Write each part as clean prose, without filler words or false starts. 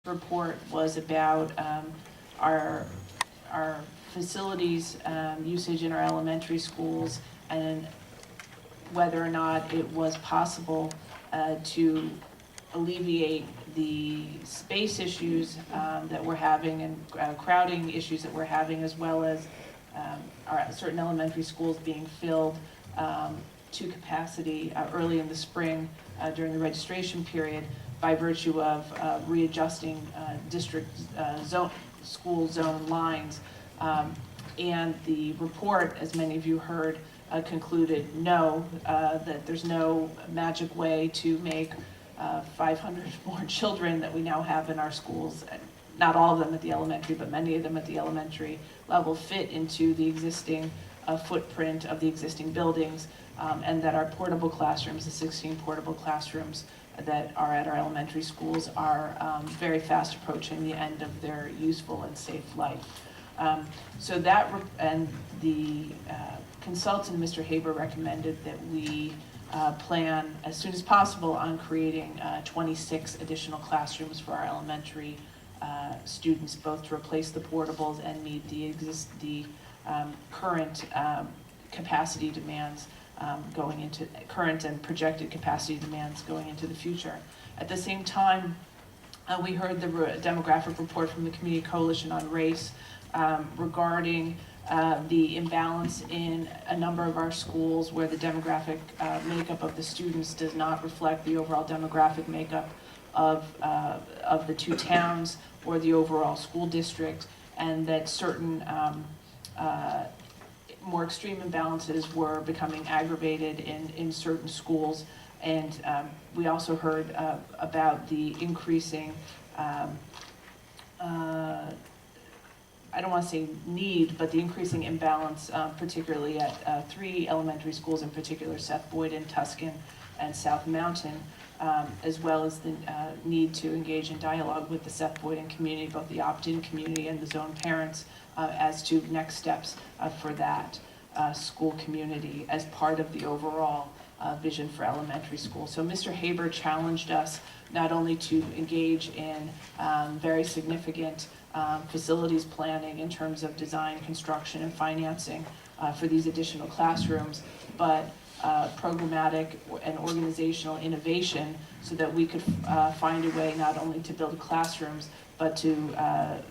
report was about our facilities usage in our elementary schools, and whether or not it was possible to alleviate the space issues that we're having, and crowding issues that we're having, as well as our certain elementary schools being filled to capacity early in the spring during the registration period by virtue of readjusting district school zone lines. And the report, as many of you heard, concluded no, that there's no magic way to make 500 more children that we now have in our schools, not all of them at the elementary, but many of them at the elementary level, fit into the existing footprint of the existing buildings, and that our portable classrooms, the 16 portable classrooms that are at our elementary schools, are very fast approaching the end of their useful and safe life. So that, and the consultant, Mr. Haber, recommended that we plan as soon as possible on creating 26 additional classrooms for our elementary students, both to replace the portables and meet the current capacity demands going into current and projected capacity demands going into the future. At the same time, we heard the demographic report from the Community Coalition on Race regarding the imbalance in a number of our schools where the demographic makeup of the students does not reflect the overall demographic makeup of the two towns or the overall school district, and that certain more extreme imbalances were becoming aggravated in certain schools. And we also heard about the increasing I don't want to say need, but the increasing imbalance, particularly at 3 elementary schools in particular, Seth Boyden, Tuscan, and South Mountain, as well as the need to engage in dialogue with the Seth Boyden community, both the opt-in community and the zone parents, as to next steps for that school community as part of the overall vision for elementary school. So Mr. Haber challenged us not only to engage in very significant facilities planning in terms of design, construction, and financing for these additional classrooms, but programmatic and organizational innovation so that we could find a way not only to build classrooms, but to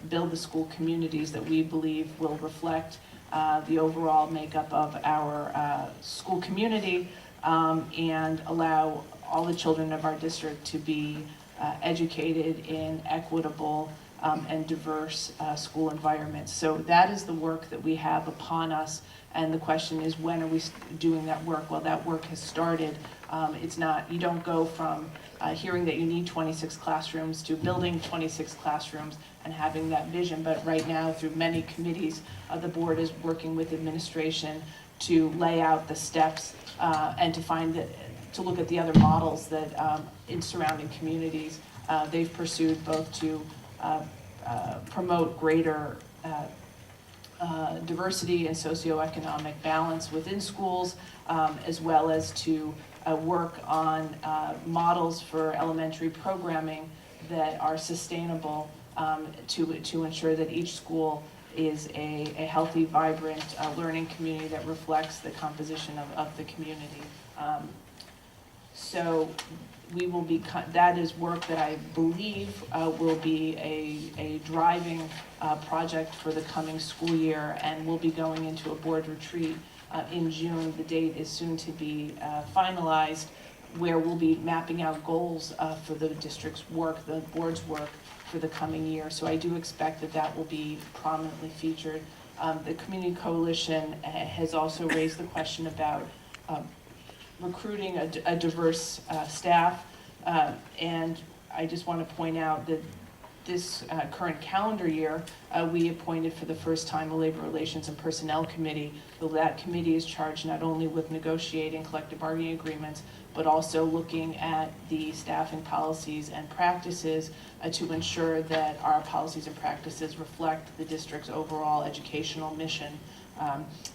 build the school communities that we believe will reflect the overall makeup of our school community, and allow all the children of our district to be educated in equitable and diverse school environments. So that is the work that we have upon us, and the question is, when are we doing that work? Well, that work has started. It's not, you don't go from hearing that you need 26 classrooms to building 26 classrooms and having that vision, but right now through many committees, the board is working with administration to lay out the steps and to find that, to look at the other models that in surrounding communities they've pursued, both to promote greater diversity and socioeconomic balance within schools, as well as to work on models for elementary programming that are sustainable, to ensure that each school is a healthy, vibrant learning community that reflects the composition of the community. So we will be, that is work that I believe will be a driving project for the coming school year, and we'll be going into a board retreat in June. The date is soon to be finalized, where we'll be mapping out goals for the district's work, the board's work for the coming year. So I do expect that that will be prominently featured. The Community Coalition has also raised the question about recruiting a diverse staff, and I just want to point out that this current calendar year, we appointed for the first time a Labor Relations and Personnel Committee. That committee is charged not only with negotiating collective bargaining agreements, but also looking at the staffing policies and practices to ensure that our policies and practices reflect the district's overall educational mission.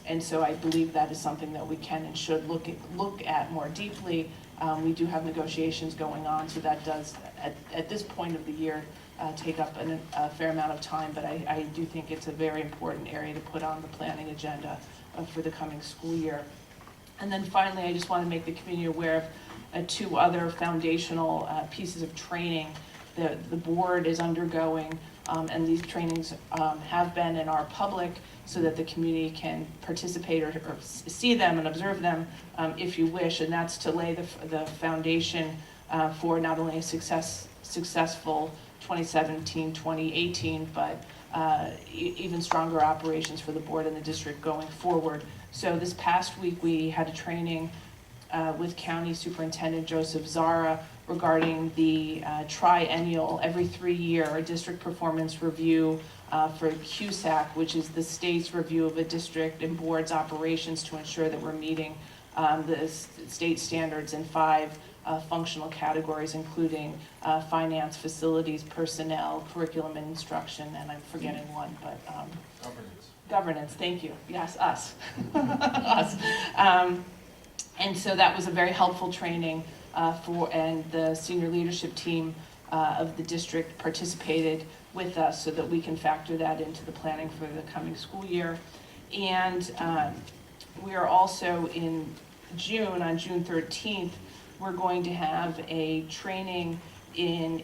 And so I believe that is something that we can and should look at more deeply. We do have negotiations going on, so that does, at this point of the year, take up a fair amount of time, but I do think it's a very important area to put on the planning agenda for the coming school year. And then finally, I just want to make the community aware of 2 other foundational pieces of training that the board is undergoing, and these trainings have been and are public so that the community can participate or see them and observe them if you wish, and that's to lay the foundation for not only a successful 2017-2018, but even stronger operations for the board and the district going forward. So this past week we had a training with County Superintendent Joseph Zara regarding the triennial, every 3-year district performance review for CUSAC, which is the state's review of a district and board's operations to ensure that we're meeting the state standards in 5 functional categories, including finance, facilities, personnel, curriculum and instruction, and I'm forgetting one, but governance, thank you. Yes, us. Us. And so that was a very helpful training and the senior leadership team of the district participated with us so that we can factor that into the planning for the coming school year. And we are also in June, on June 13th, we're going to have a training in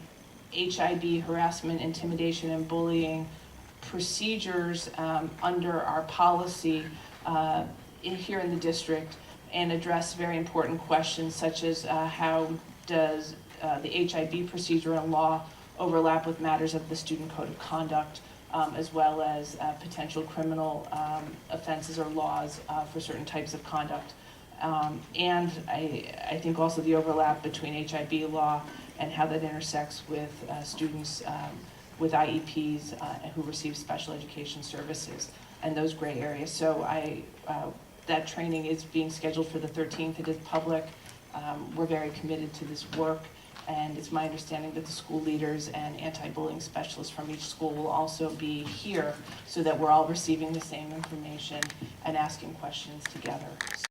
HIB, harassment, intimidation, and bullying procedures under our policy here in the district, and address very important questions such as how does the HIB procedure and law overlap with matters of the Student Code of Conduct, as well as potential criminal offenses or laws for certain types of conduct. And I think also the overlap between HIB law and how that intersects with students with IEPs who receive special education services and those gray areas. So that training is being scheduled for the 13th. It is public. We're very committed to this work, and it's my understanding that the school leaders and anti-bullying specialists from each school will also be here so that we're all receiving the same information and asking questions together.